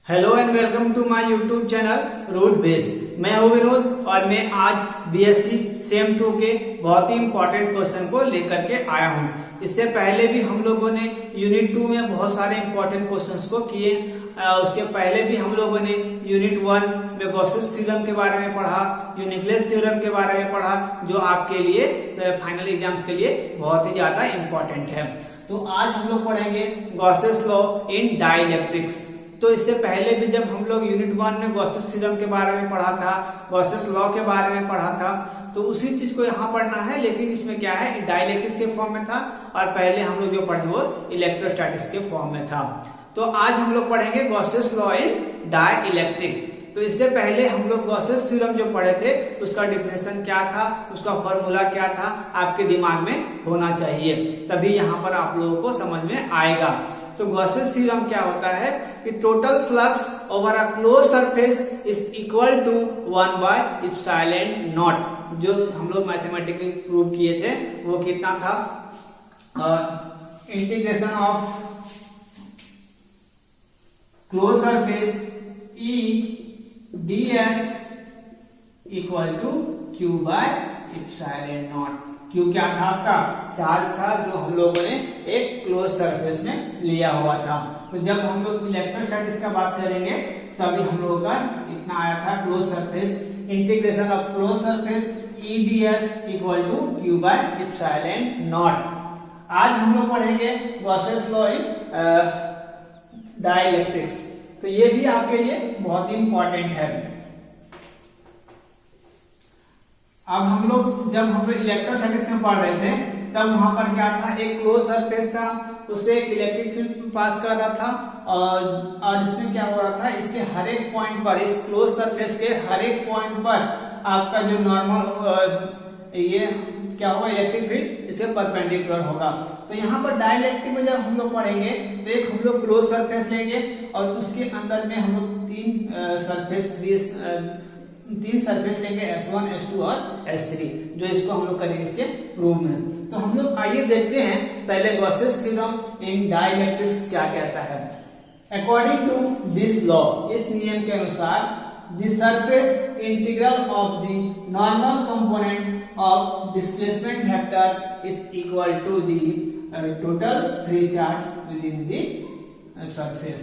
Hello and welcome to my YouTube channel root base. मैं हूं विनोद और मैं आज बीएससी सेम 2 के बहुत ही इंपॉर्टेंट क्वेश्चन को लेकर के आया हूं। इससे पहले भी हम लोगों ने यूनिट 2 में बहुत सारे इंपॉर्टेंट क्वेश्चंस को किए। उसके पहले भी हम लोगों ने यूनिट 1 में गॉसेस थ्योरम के बारे में पढ़ा, यूनिक्लेस थ्योरम के बारे में पढ़ा, जो आपके लिए फाइनल एग्जाम्स के लिए बहुत ही ज्यादा इंपॉर्टेंट है। तो आज हम लोग पढ़ेंगे गॉसेस लॉ इन डाइलेक्ट्रिक्स। तो इससे पहले भी जब हम लोग यूनिट 1 में गॉसेस थ्योरम के बारे में पढ़ा था, गॉसेस लॉ के बारे में पढ़ा था, तो उसी चीज को यहाँ पढ़ना है, लेकिन इसमें क्या है, डाइलेक्ट्रिक्स के फॉर्म में था और पहले हम लोग जो पढ़े वो इलेक्ट्रोस्टैटिक्स के फॉर्म में था। तो आज हम लोग पढ़ेंगे गॉसेस लॉ इन डाइलेक्ट्रिक। तो इससे पहले हम लोग गॉसेस थ्योरम जो पढ़े थे उसका डिफिनेशन क्या था, उसका फॉर्मूला क्या था, आपके दिमाग में होना चाहिए, तभी यहाँ पर आप लोगों को समझ में आएगा। तो गॉसेस थ्योरम क्या होता है कि total flux over a close surface is equal to 1 by epsilon not. जो हम लोग मैथमेटिकली प्रूव किए थे वो कितना था, integration of close surface E ds equal to q by epsilon not. Q क्या था, आपका चार्ज था जो हम लोगों ने एक क्लोज सरफेस में लिया हुआ था। तो जब हम लोग इलेक्ट्रोस्टैटिक्स का बात करेंगे तभी हम लोगों का इतना आया था, close surface integration of close surface E ds equal to q by epsilon not. आज हम लोग पढ़ेंगे गॉसेस लॉ इन डाइलेक्ट्रिक्स। तो ये भी आपके लिए बहुत ही इंपॉर्टेंट है। अब हम लोग जब हम लोग इलेक्ट्रोस्टैटिक्स में पढ़ रहे थे तब वहां पर क्या था, एक क्लोज सरफेस था, उससे एक इलेक्ट्रिक फील्ड पास कर रहा था और इसमें क्या हो रहा था, इसके हर एक पॉइंट पर, इस क्लोज सरफेस के हर एक पॉइंट पर आपका जो नॉर्मल ये क्या होगा, इलेक्ट्रिक फील्ड इसके परपेंडिकुलर होगा। तो यहाँ पर डाइलेक्ट्रिक में जब हम लोग पढ़ेंगे तो एक हम लोग क्लोज सरफेस लेंगे और उसके अंदर में हम लोग तीन सरफेस लेंगे, S1, S2 और S3, जो इसको हम लोग करेंगे इसके प्रूव में। तो हम लोग आइए देखते हैं पहले गॉसेस थ्योरम इन डाइलेक्ट्रिक्स क्या कहता है। अकॉर्डिंग टू दिस लॉ, इस नियम के अनुसार, the surface integral of the normal component of displacement vector is equal to the total free charge within the surface.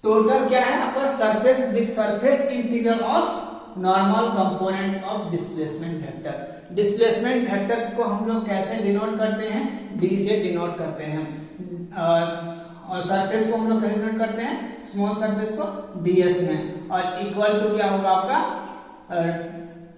Total क्या है आपका, surface integral of normal component of displacement vector. Displacement vector को हम लोग कैसे denote करते हैं, D से डिनोट करते हैं, और सरफेस को हम लोग कैसे डिनोट करते हैं, स्मॉल सरफेस को ds में, और इक्वल टू क्या होगा आपका,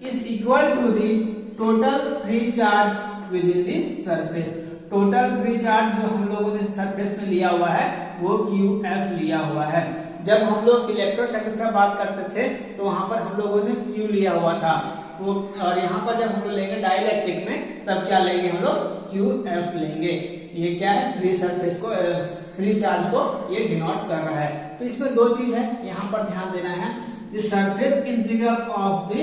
is equal to the total free charge within the surface. Total free charge जो हम लोगों ने सरफेस में लिया हुआ है वो QF लिया हुआ है। जब हम लोग इलेक्ट्रोस्टैटिक्स का बात करते थे तो वहां पर हम लोगों ने Q लिया हुआ था वो, और यहाँ पर जब हम लोग लेंगे डाइलेक्ट्रिक में तब क्या लेंगे, हम लोग QF लेंगे। ये क्या है, फ्री सरफेस को, फ्री चार्ज को ये डिनोट कर रहा है। तो इसमें दो चीज है, यहाँ पर ध्यान देना है, the surface integral of the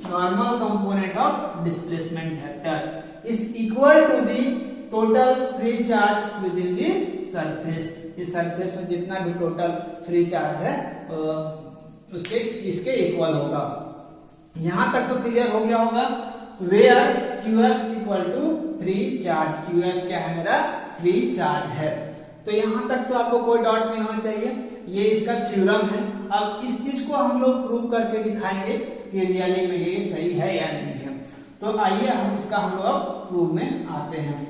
normal component of displacement vector is equal to the total free charge within the surface. इस सरफेस में जितना भी टोटल फ्री चार्ज है उसके इसके इक्वल होगा। यहां तक तो क्लियर हो गया होगा। Where QF equal to free charge, QF क्या है, मेरा फ्री चार्ज है। तो यहां तक तो आपको कोई डाउट नहीं होना चाहिए, ये इसका थ्योरम है। अब इस चीज को हम लोग प्रूव करके दिखाएंगे कि रियली में ये सही है या नहीं है। तो आइए हम इसका हम लोग अब प्रूव में आते हैं।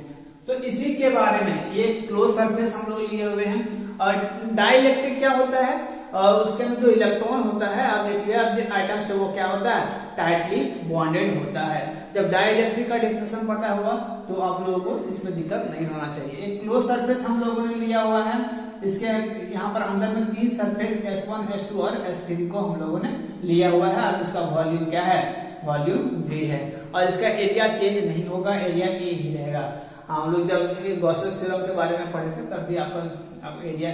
तो इसी के बारे में, ये क्लोज सरफेस हम लोग लिए हुए हैं, और डाइलेक्ट्रिक क्या होता है, और उसके अंदर जो इलेक्ट्रॉन होता है और न्यूक्लियर आइटम से वो क्या होता है, टाइटली बॉन्डेड होता है। जब डाइलेक्ट्रिक का डेफिनेशन पता होगा तो आप लोगों को इसमें दिक्कत नहीं होना चाहिए। एक क्लोज सरफेस हम लोगों ने लिया हुआ है, इसके यहाँ पर अंदर में तीन सरफेस S1, S2 और S3 को हम लोगों ने लिया हुआ है, और इसका वॉल्यूम क्या है, वॉल्यूम V है, और इसका एरिया चेंज नहीं होगा, एरिया A ही रहेगा। हम लोग जब गॉसेस थ्योरम के बारे में पढ़े थे तब भी आपका एरिया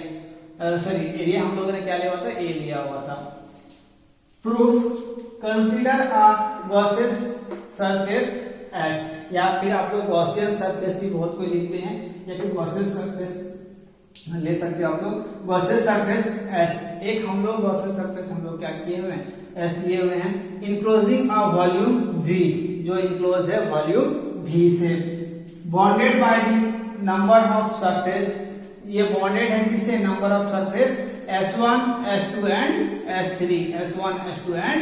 हम लोगों ने क्या लिया हुआ था, A लिया हुआ था। Proof, consider a Gauss's surface S, या फिर आप लोग गॉसियन सरफेस भी बहुत कोई लिखते हैं, या फिर गॉसियन सरफेस ले सकते हो आप लोग गॉसेस सरफेस एस। एक हम लोग गॉसेस सरफेस हम लोग क्या किए हुए हैं, एस लिए हुए हैं, इनक्लोजिंग अ वॉल्यूम वी, जो इनक्लोज है वॉल्यूम वी से, bonded by the number of surface, ये बॉन्डेड है किससे, number of surface S1, S2 and S3, S1, S2 and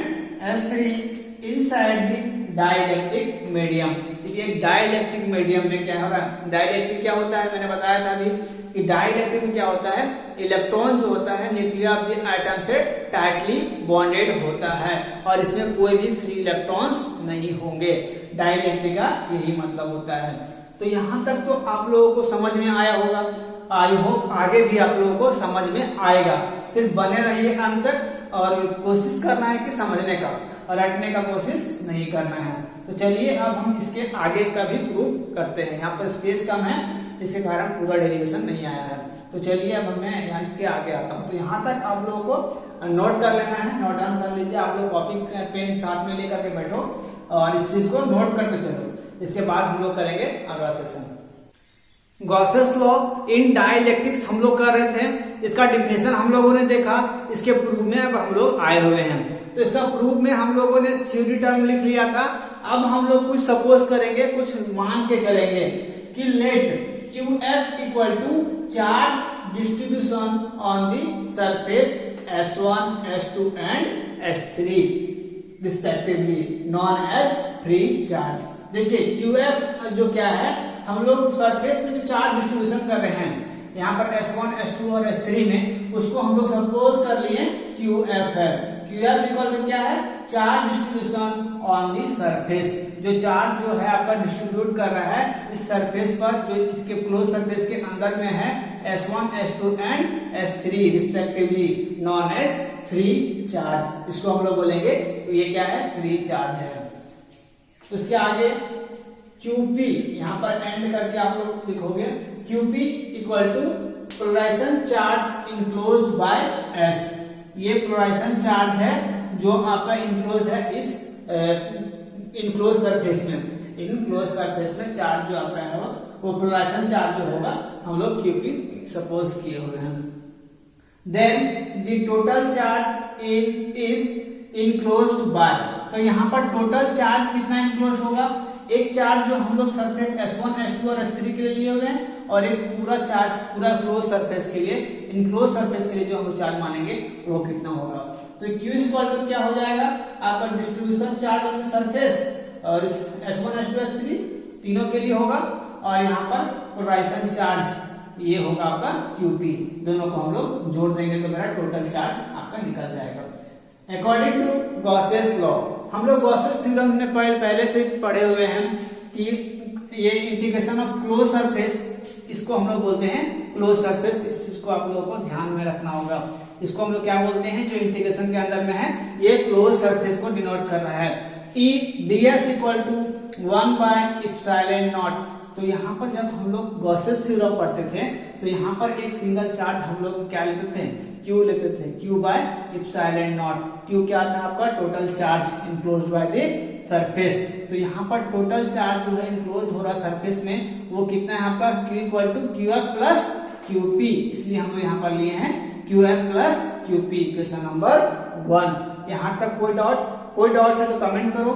S3 inside the dielectric medium. ये डाइलेक्ट्रिक मीडियम में क्या हो रहा है, डाइलेक्ट्रिक क्या होता है, मैंने बताया था अभी कि डाइलेक्ट्रिक में क्या होता है, इलेक्ट्रॉन जो होता है न्यूक्लियर ऑफ द एटम से टाइटली बॉन्डेड होता है और इसमें कोई भी फ्री इलेक्ट्रॉन्स नहीं होंगे। डाइलेक्ट्रिक का यही मतलब होता है। तो यहां तक तो आप लोगों को समझ में आया होगा, आई होप आगे भी आप लोगों को समझ में आएगा। सिर्फ बने रहिए अंत तक और कोशिश करना है कि समझने का और रटने का कोशिश नहीं करना है। तो चलिए अब हम इसके आगे का भी प्रूफ करते हैं। यहाँ पर स्पेस कम है, इसके कारण पूरा डेरिवेशन नहीं आया है। तो चलिए अब मैं यहाँ इसके आगे आता हूँ। तो यहाँ तक आप लोगों को नोट कर लेना है, नोट डाउन कर लीजिए। आप लोग कॉपी पेन साथ में लेकर के बैठो और इस चीज को नोट करते चलो। इसके बाद हम लोग करेंगे अगला सेशन। गॉसेस लॉ इन डाइलेक्ट्रिक्स हम लोग कर रहे थे, इसका डिफिनेशन हम लोगों ने देखा, इसके प्रूफ में अब हम लोग आए हुए हैं। तो इसका प्रूफ में हम लोगों ने थ्योरी टर्म लिख लिया था। अब हम लोग कुछ सपोज करेंगे, कुछ मान के चलेंगे कि let QF equal to charge distribution on the surface S1, S2 and S3 respectively known as free charge. देखिए QF जो क्या है, हम लोग सरफेस में जो चार्ज डिस्ट्रीब्यूशन कर रहे हैं यहाँ पर S1, S2 और S3 में, उसको हम लोग सपोज कर लिए QF है। QF इक्वल टू क्या है, charge distribution on the surface, जो चार्ज जो है आपका डिस्ट्रीब्यूट कर रहा है इस सरफेस पर, जो इसके क्लोज सरफेस के अंदर में है S1, S2 and S3 respectively known as free charge. इसको हम लोग बोलेंगे तो ये क्या है, फ्री चार्ज है। उसके आगे QP यहाँ पर एंड करके आप लोग लिखोगे QP equal to polarisation charge enclosed by S। ये पोलराइजेशन चार्ज है जो आपका इनक्लोज है इस इनक्लोज सरफेस में। इनक्लोज सरफेस में चार्ज जो आपका है वो पोलराइजेशन चार्ज जो होगा हम लोग QP सपोज किए हुए हैं। Then the total charge is enclosed by, तो यहाँ पर टोटल चार्ज कितना इनक्लोज होगा, एक चार्ज जो हम लोग सरफेस S1, S2 और S3 के लिए हुए हैं और एक पूरा चार्ज पूरा क्लोज सरफेस के लिए, इनक्लोज सरफेस के लिए जो हम लोग चार्ज मानेंगे वो कितना होगा। तो Q इक्वल टू क्या हो जाएगा, आपका distribution charge on the surface और S1, S2, S3 तीनों के लिए होगा और यहाँ पर पोलराइजेशन चार्ज ये होगा आपका QP। दोनों को हम लोग जोड़ देंगे तो मेरा टोटल चार्ज आपका निकल जाएगा। अकॉर्डिंग टू गॉसेस लॉ, हम लोग गॉसेस थ्योरम में पहले से पढ़े हुए हैं कि ये इंटीग्रेशन ऑफ क्लोज सरफेस, इसको हम लोग बोलते हैं क्लोज सरफेस। इस चीज को आप लोगों को ध्यान में रखना होगा। इसको हम लोग क्या बोलते हैं, जो इंटीग्रेशन के अंदर में है ये क्लोज सरफेस को डिनोट कर रहा है। E ds equal to 1 by epsilon naught. तो यहाँ पर जब हम लोग गॉसेस थ्योरम पढ़ते थे तो यहाँ पर एक सिंगल चार्ज हम लोग क्या लेते थे, Q लेते थे, Q by epsilon naught. Q क्या था आपका, total charge enclosed by the surface. तो यहाँ पर टोटल चार्ज जो है इनक्लोज हो रहा सरफेस में वो कितना है आपका, Q equal to QF plus QP। इसलिए हम लोग यहाँ पर लिए हैं QF plus QP। Question number 1। यहाँ तक कोई डाउट है तो कमेंट करो।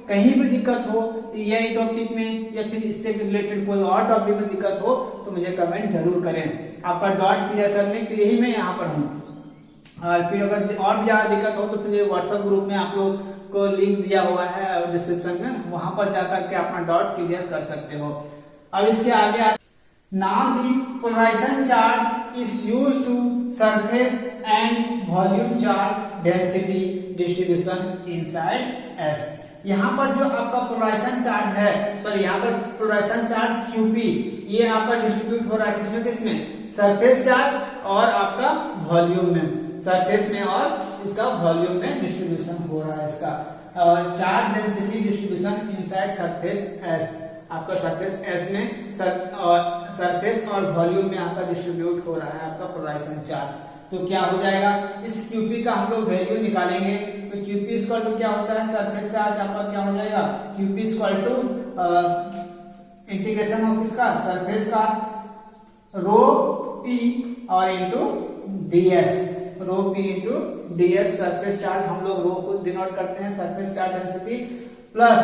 कहीं भी दिक्कत हो ये टॉपिक में या फिर इससे रिलेटेड कोई और टॉपिक में दिक्कत हो तो मुझे कमेंट जरूर करें। आपका डाउट क्लियर करने के लिए ही मैं यहाँ पर हूँ। और फिर अगर और भी ज्यादा दिक्कत हो तो फिर व्हाट्सएप ग्रुप में आप लोग को लिंक दिया हुआ है डिस्क्रिप्शन में, वहां पर जाकर के अपना डाउट क्लियर कर सकते हो। अब इसके आगे now the polarisation charge is used to surface and volume charge density distribution inside S। यहाँ पर जो आपका पोलराइजेशन चार्ज है, सॉरी यहाँ पर पोलराइजेशन चार्ज QP ये आपका डिस्ट्रीब्यूट हो रहा है किसमें किसमें, सरफेस चार्ज और आपका वॉल्यूम में। सरफेस में और इसका वॉल्यूम में डिस्ट्रीब्यूशन हो रहा है इसका। और charge density distribution inside surface S, आपका सरफेस S में सरफेस और वॉल्यूम में आपका डिस्ट्रीब्यूट हो रहा है आपका पोलराइजेशन चार्ज। तो क्या हो जाएगा, इस QP का हम लोग वैल्यू निकालेंगे। तो QP इक्वल टू क्या होता है, सरफेस चार्ज आपका क्या हो जाएगा, QP equal to integration of किसका, सरफेस का रो P और into ds, rho P into ds surface charge, हम लोग रो को डिनोट करते हैं सरफेस चार्ज डेंसिटी, प्लस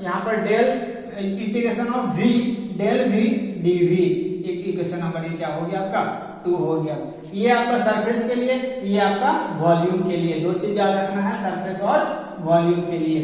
यहाँ पर del integration of v del v dv, एक इक्वेशन नंबर ये क्या हो गया आपका 2 हो गया। ये आपका सरफेस के लिए, ये आपका वॉल्यूम के लिए, दो चीज याद रखना है सरफेस और वॉल्यूम के लिए।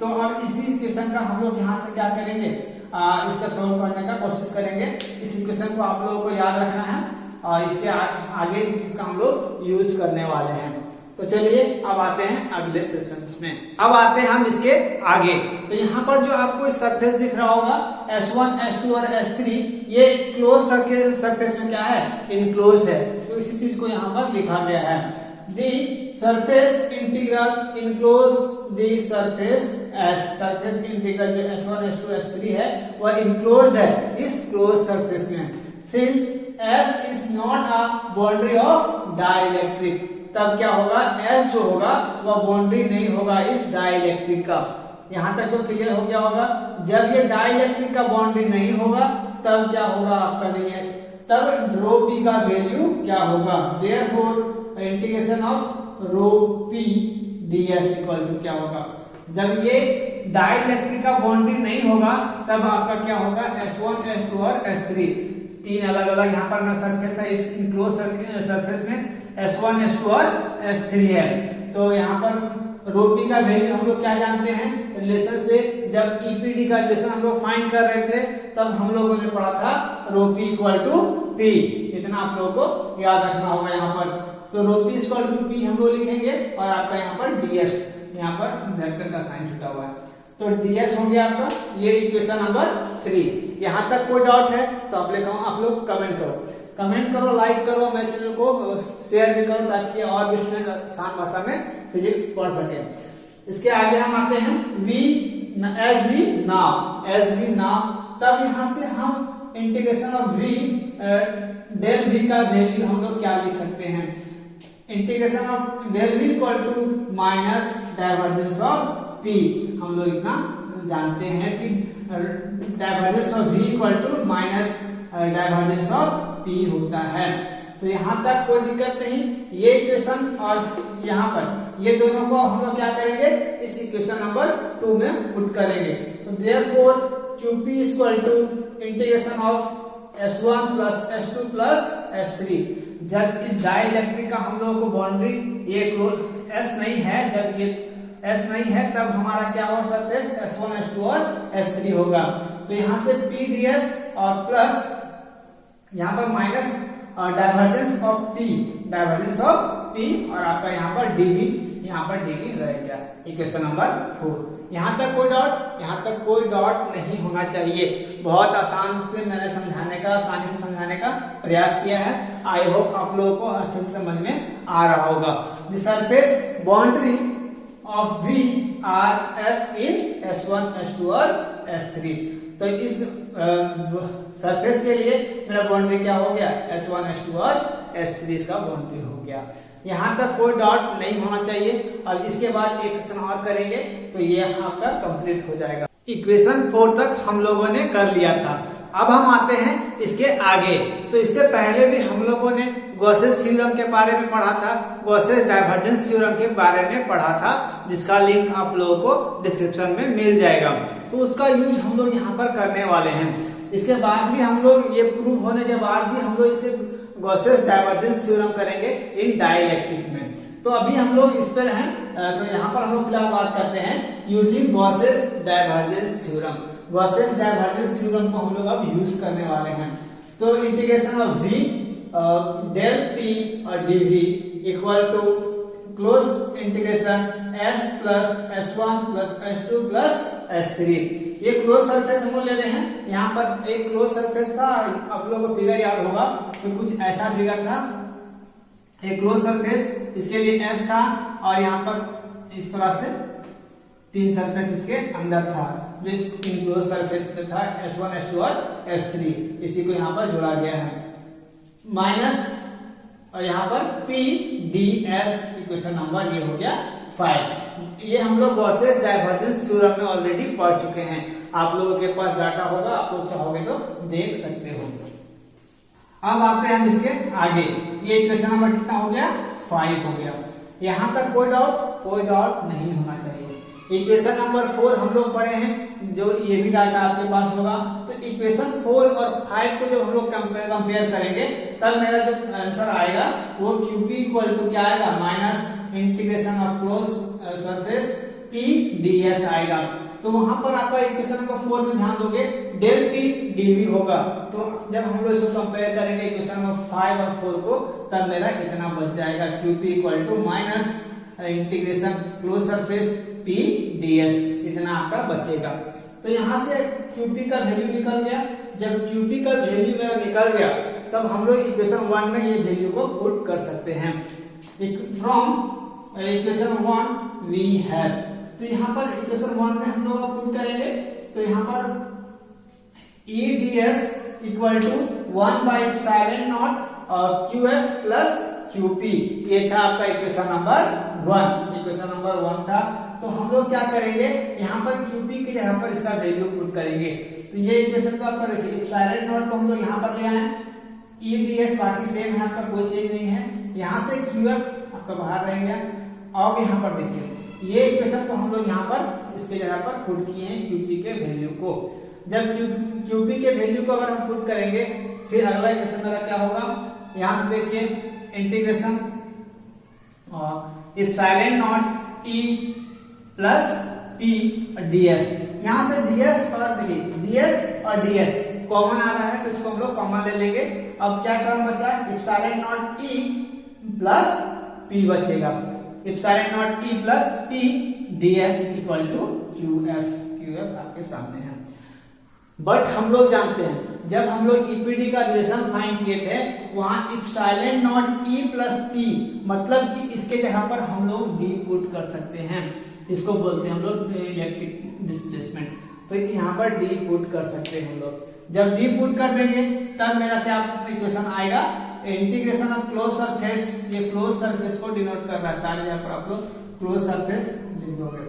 तो अब इसी इक्वेशन का हम लोग यहाँ से क्या करेंगे, इसका सोल्व करने का कोशिश करेंगे। इस इक्वेशन को आप लोगों को याद रखना है और इसके आगे इसका हम लोग यूज करने वाले हैं। तो चलिए अब आते हैं अगले सेशन में। अब आते हैं हम इसके आगे। तो यहाँ पर जो आपको सरफेस दिख रहा होगा S1, S2 और S3, ये क्लोज सरफेस में क्या है, इनक्लोज है। तो इसी चीज को यहाँ पर लिखा गया है, the surface integral enclose the surface S, surface integral जो S1, S2, S3 है वह इनक्लोज है इस क्लोज सरफेस में। Since S is not a boundary of dielectric, तब क्या होगा, S जो होगा वह बाउंड्री नहीं होगा इस डाइलेक्ट्रिक का। यहां तक तो क्लियर हो गया होगा। जब ये डाइलेक्ट्रिक का बाउंड्री नहीं होगा तब क्या होगा आपका, नहीं, तब रो पी का वैल्यू क्या होगा, therefore integration of rho P ds equal to क्या होगा, जब ये डाइलेक्ट्रिक का बाउंड्री नहीं होगा तब आपका क्या होगा, S1, S2 और S3, तीन अलग अलग यहाँ पर सरफेस है। इस इनक्लोज सरफेस में S1, S2 और S3 है। तो यहाँ पर रो पी का वैल्यू हम लोग क्या जानते हैं रिलेशन से, जब ईपीडी का रिलेशन हम लोग फाइंड कर रहे थे तब हम लोगों ने पढ़ा था रो पी इक्वल टू पी, इतना आप लोगों को याद रखना होगा यहाँ पर। तो रो पी इक्वल टू पी हम लोग लिखेंगे और आपका यहाँ पर ds, यहाँ पर वेक्टर का साइन छुटा हुआ है, तो ds हो गया आपका, ये इक्वेशन नंबर 3। यहाँ तक कोई डाउट है तो आप लोग कमेंट करो, लाइक करो, मेरे चैनल को शेयर भी करो ताकि और भी स्टूडेंट आसान भाषा में फिजिक्स पढ़ सके। इसके आगे हम आते हैं एस वी नाउ, तब यहाँ से हम integration of v del v का वैल्यू हम लोग क्या लिख सकते हैं, integration of del v equal to minus divergence of p। हम लोग इतना जानते हैं कि divergence of v equal to minus divergence of p होता है। तो यहाँ तक कोई दिक्कत नहीं। ये इक्वेशन और यहाँ पर ये दोनों को हम लोग क्या करेंगे, इस इक्वेशन नंबर 2 में पुट करेंगे। तो therefore QP equal to integration of S1 plus S2 plus S3, जब इस डाइलेक्ट्रिक का हम लोग को बाउंड्री ये S नहीं है, जब ये S नहीं है तब हमारा क्या होगा, सरफेस S1, S2 और S3 होगा। तो यहाँ से PDS और प्लस यहाँ पर माइनस डाइवर्जेंस ऑफ P और आपका यहाँ पर dv रह गया, इक्वेशन नंबर 4। यहाँ तक कोई डाउट नहीं होना चाहिए। बहुत आसानी से समझाने का प्रयास किया है। आई होप आप लोगों को अच्छे से समझ में आ रहा होगा। The surface boundary of V are S in S1, S2 और S3। तो इस सरफेस के लिए मेरा बाउंड्री क्या हो गया, S1, S2 और S3 इसका बाउंड्री हो गया। यहाँ तक कोई डाउट नहीं होना चाहिए। और इसके बाद एक सेशन और करेंगे तो ये आपका कंप्लीट हो जाएगा। इक्वेशन 4 तक हम लोगों ने कर लिया था। अब हम आते हैं इसके आगे। तो इससे पहले भी हम लोगों ने गॉसेस थ्योरम के बारे में पढ़ा था, गॉसेस डाइवर्जेंस थ्योरम के बारे में पढ़ा था, जिसका लिंक आप लोगों को डिस्क्रिप्शन में मिल जाएगा। तो उसका यूज हम लोग यहाँ पर करने वाले हैं। इसके बाद भी हम लोग ये प्रूव होने के बाद भी हम लोग इसके गॉसेस डाइवर्जेंस थ्योरम करेंगे इन डाइलेक्ट्रिक में। तो अभी हम लोग इस पर हैं, तो यहाँ पर हम लोग फिलहाल बात करते हैं using Gauss's divergence theorem. Gauss's divergence theorem को हम लोग अब यूज करने वाले हैं। तो integration of v del p और dv equal to closed integration s plus S1 plus S2 plus S3। ये क्लोज सरफेस हम लोग ले रहे हैं। यहाँ पर एक क्लोज सरफेस था, आप लोगों को फिगर याद होगा तो कुछ ऐसा फिगर था, एक क्लोज सरफेस, इसके लिए S था और यहाँ पर इस तरह से 3 सरफेस इसके अंदर था, जो इस क्लोज सरफेस पे था S1, S2 और S3। इसी को यहाँ पर जोड़ा गया है माइनस और यहाँ पर PDS, इक्वेशन नंबर ये हो गया 5। ये हम लोग गॉसेस डाइवर्जेंस थ्योरम में ऑलरेडी पढ़ चुके हैं। आप लोगों के पास डाटा होगा, आप लोग चाहोगे तो देख सकते हो। अब आते हैं हम इसके आगे, ये इक्वेशन नंबर कितना हो गया 5 हो गया। यहां तक कोई डाउट नहीं होना चाहिए। इक्वेशन नंबर 4 हम लोग पढ़े हैं, जो ये भी डाटा आपके पास होगा। तो इक्वेशन 4 और 5 को जब हम लोग कंपेयर करेंगे तब मेरा जो आंसर आएगा वो QP इक्वल टू क्या आएगा, minus integration of close surface P ds आएगा। तो वहां पर आपका इक्वेशन नंबर 4 में ध्यान दोगे डेल P dV होगा। तो जब हम लोग इसको कंपेयर करेंगे इक्वेशन नंबर 5 और 4 को, तब मेरा इतना बच जाएगा QP equal to minus integration closed surface P ds, इतना आपका बचेगा। तो यहां से QP का वैल्यू निकल गया। जब QP का वैल्यू मेरा निकल गया तब हम लोग इक्वेशन 1 में ये वैल्यू को पुट कर सकते हैं। फ्रॉम इक्वेशन 1 वी हैव, तो यहाँ पर इक्वेशन 1 में हम लोग पुट करेंगे। तो यहाँ पर E ds equal to 1 by epsilon naught QF plus QP, ये था आपका इक्वेशन नंबर 1। इक्वेशन नंबर 1 था। तो हम लोग क्या करेंगे, यहाँ पर QP की जगह पर इसका वैल्यू पुट करेंगे। तो ये इक्वेशन तो आपका देखिए एप्सिलॉन नॉट को हम लोग यहाँ पर ले आए, E ds बाकी सेम है, आपका कोई चेंज नहीं है। यहाँ से QF आपका बाहर रहेगा। अब यहाँ पर देखिए ये इक्वेशन को हम लोग यहाँ पर इसके जगह पर पुट किए हैं QP के वैल्यू को। जब QP के वैल्यू को अगर हम पुट करेंगे, फिर अगला इक्वेशन मेरा क्या होगा, यहाँ से देखिए integration epsilon naught E plus P ds, यहाँ से ds और ds कॉमन आ रहा है, तो इसको हम लोग कॉमन ले लेंगे। अब क्या टर्म बचा, epsilon naught E plus P बचेगा। Epsilon naught E plus P ds equal to QF आपके सामने है। बट हम लोग जानते हैं जब हम लोग ईपीडी का रिलेशन फाइंड किए थे, वहां epsilon naught E plus P, मतलब कि इसके जगह पर हम लोग D पुट कर सकते हैं। इसको बोलते हैं हम लोग इलेक्ट्रिक डिस्प्लेसमेंट। तो यहाँ पर D पुट कर सकते हैं हम लोग। जब D पुट कर देंगे तब मेरा क्या इक्वेशन आएगा, इंटीग्रेशन ऑफ क्लोज सरफेस, ये क्लोज सरफेस को डिनोट कर रहा है, सारे जगह पर आप लोग क्लोज सरफेस लिख दोगे।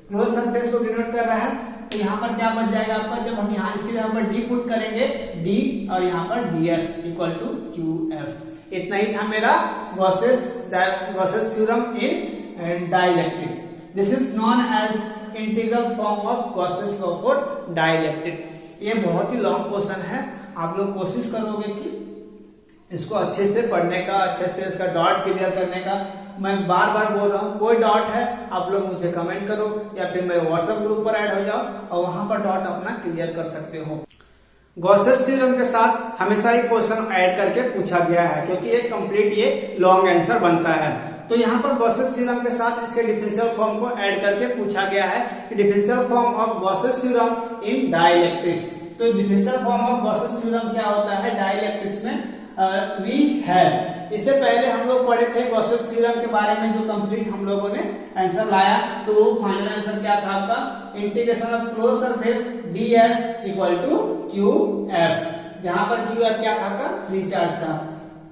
क्लोज सरफेस को डिनोट कर रहा है, तो यहाँ पर क्या बच जाएगा आपका, जब हम यहाँ इसके जगह पर D पुट करेंगे, D और यहाँ पर ds इक्वल टू QF। इतना ही था मेरा Gauss's theorem in dielectric. This is known as integral form of Gauss's law for dielectric. ये बहुत ही लॉन्ग क्वेश्चन है, आप लोग कोशिश करोगे कि इसको अच्छे से पढ़ने का, अच्छे से इसका डॉट क्लियर करने का। मैं बार बार बोल रहा हूँ, कोई डॉट है आप लोग मुझे कमेंट करो या फिर मेरे व्हाट्सएप ग्रुप पर ऐड हो जाओ और वहां पर डॉट अपना क्लियर कर सकते हो। गॉसेस थ्योरम के साथ हमेशा ही क्वेश्चन ऐड करके पूछा गया है, क्योंकि एक कंप्लीट ये लॉन्ग आंसर बनता है। तो यहाँ पर गॉसेस थ्योरम के साथ इसके डिफरेंशियल फॉर्म को ऐड करके पूछा गया है कि differential form of Gauss's theorem in dielectrics. तो differential form of Gauss's theorem क्या होता है डाइलेक्ट्रिक्स में, वी हैव। इससे पहले हम लोग पढ़े थे गॉसेस थ्योरम के बारे में, जो कंप्लीट हम लोगों ने आंसर लाया। तो वो फाइनल आंसर क्या था आपका, integration of close surface ds equal to QF, जहां पर QF क्या था आपका, फ्री चार्ज था।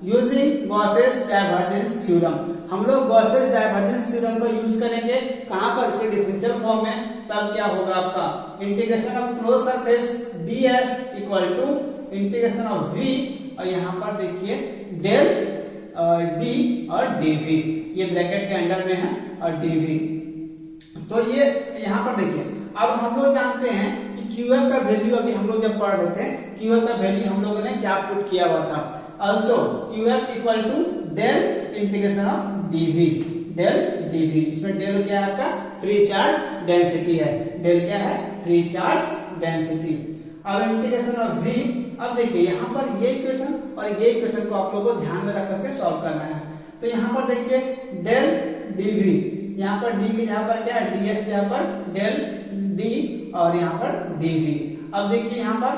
यूजिंग गॉसेस डाइवर्जेंस थ्योरम, हम लोग गॉसेस डाइवर्जेंस थ्योरम का यूज करेंगे कहां पर, इसके डिफरेंशियल फॉर्म में। तब क्या होगा आपका, integration of close surface ds equal to integration of V, और यहाँ पर देखिए डेल D और dV, ये ब्रैकेट के अंडर में है, और dV। तो ये यहाँ पर देखिए, अब हम लोग जानते हैं कि QF का वैल्यू, अभी हम लोग जब पढ़ रहे थे QF का वैल्यू हम लोगों ने क्या पुट किया हुआ था, also QF equal to del integration of dV, del dV। इसमें डेल क्या है आपका, फ्री चार्ज डेंसिटी है। डेल क्या है, फ्री चार्ज डेंसिटी। अब इंटीग्रेशन ऑफ V, अब देखिए यहाँ पर ये इक्वेशन और ये इक्वेशन को आप लोगों को ध्यान में रख करके सॉल्व करना है। तो यहाँ पर देखिए डेल dV, यहाँ पर D की जगह पर क्या है, ds की जगह पर डेल D और यहाँ पर dV। अब देखिए यहाँ पर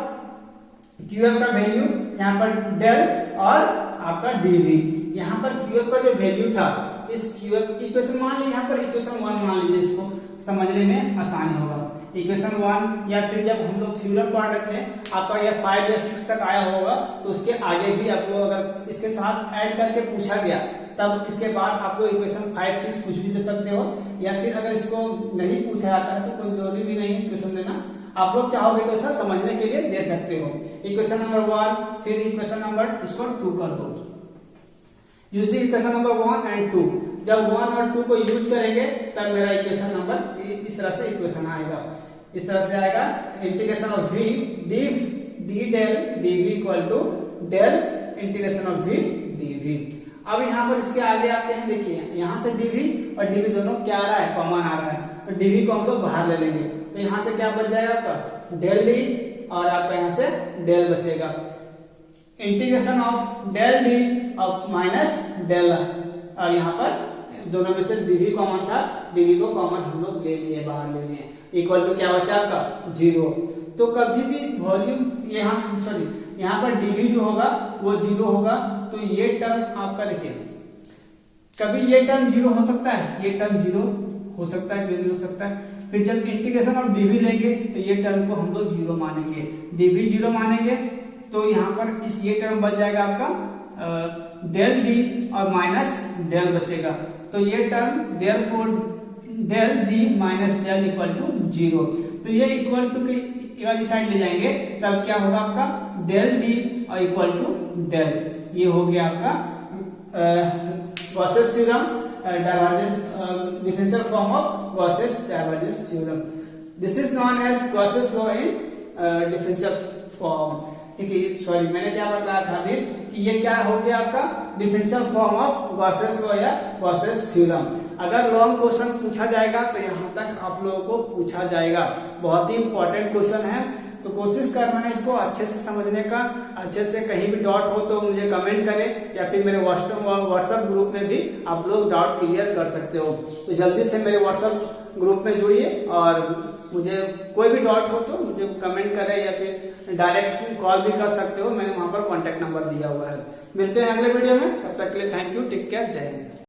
QF का वैल्यू, यहाँ पर डेल और आपका dV। यहाँ पर QF का जो वैल्यू था, इस QF इक्वेशन मान लीजिए, यहाँ पर इक्वेशन 1 मान लीजिए, इसको समझने में आसानी होगा। इक्वेशन 1 या फिर जब हम लोग थ्योरम पढ़ रहे थे, आपका यह 5 या 6 तक आया होगा, तो उसके आगे भी आपको अगर इसके साथ ऐड करके पूछा गया, तब इसके बाद आपको इक्वेशन 5, 6 कुछ भी दे सकते हो, या फिर अगर इसको नहीं पूछा जाता है तो कोई जरूरी भी नहीं इक्वेशन देना, आप लोग चाहोगे तो ऐसा समझने के लिए दे सकते हो। इक्वेशन नंबर 1, फिर इक्वेशन नंबर इसको 2 कर दो। यूजिंग इक्वेशन नंबर 1 एंड 2, जब 1 और 2 को यूज करेंगे तब मेरा इक्वेशन नंबर इस तरह से इक्वेशन आएगा, इस तरह से आएगा। Integration of v D del dv equal to del integration of v dv। अब यहाँ पर इसके आगे आते हैं, देखिए यहाँ से dv और dv दोनों क्या आ रहा है, कॉमन आ रहा है, तो dv को हम लोग बाहर ले लेंगे, तो यहाँ से क्या बच जाएगा आपका डेल d और आपका यहाँ से डेल बचेगा। इंटीग्रेशन ऑफ डेल d और माइनस डेल, और यहाँ पर दोनों में से dv कॉमन था, dv को कॉमन हम लोग ले लिए, बाहर ले लिए, इक्वल टू क्या बचा आपका 0। तो कभी भी वॉल्यूम यहाँ पर dv जो होगा वो 0 होगा, तो ये टर्म आपका देखिए कभी ये टर्म 0 हो सकता है, ये टर्म 0 हो सकता है, फिर हो सकता है। फिर जब इंटीग्रेशन ऑफ dv लेंगे तो ये टर्म को हम लोग 0 मानेंगे, dv 0 मानेंगे, तो यहाँ पर इस ये टर्म बच जाएगा आपका डेल d और माइनस डेल बचेगा, तो ये term therefore del d minus del equal to 0। तो ये इक्वल टू के वाली साइड ले जाएंगे तब क्या होगा आपका डेल d और इक्वल टू डेल, ये हो गया आपका Gauss's theorem, divergence differential form of Gauss's divergence theorem. This is known as Gauss's law in differential form. ठीक है, सॉरी मैंने क्या बताया था अभी कि ये क्या हो गया आपका differential form of Gauss's law या गॉसेस थ्योरम। अगर लॉन्ग क्वेश्चन पूछा जाएगा तो यहाँ तक आप लोगों को पूछा जाएगा, बहुत ही इंपॉर्टेंट क्वेश्चन है, तो कोशिश करना है इसको अच्छे से समझने का। अच्छे से कहीं भी डाउट हो तो मुझे कमेंट करें, या फिर मेरे व्हाट्सएप ग्रुप में भी आप लोग डाउट क्लियर कर सकते हो। तो जल्दी से मेरे व्हाट्सएप ग्रुप में जुड़िए, और मुझे कोई भी डाउट हो तो मुझे कमेंट करें, या फिर डायरेक्ट कॉल भी कर सकते हो, मैंने वहां पर कॉन्टेक्ट नंबर दिया हुआ है। मिलते हैं अगले वीडियो में, तब तक के लिए थैंक यू, टेक केयर, जय हिंद।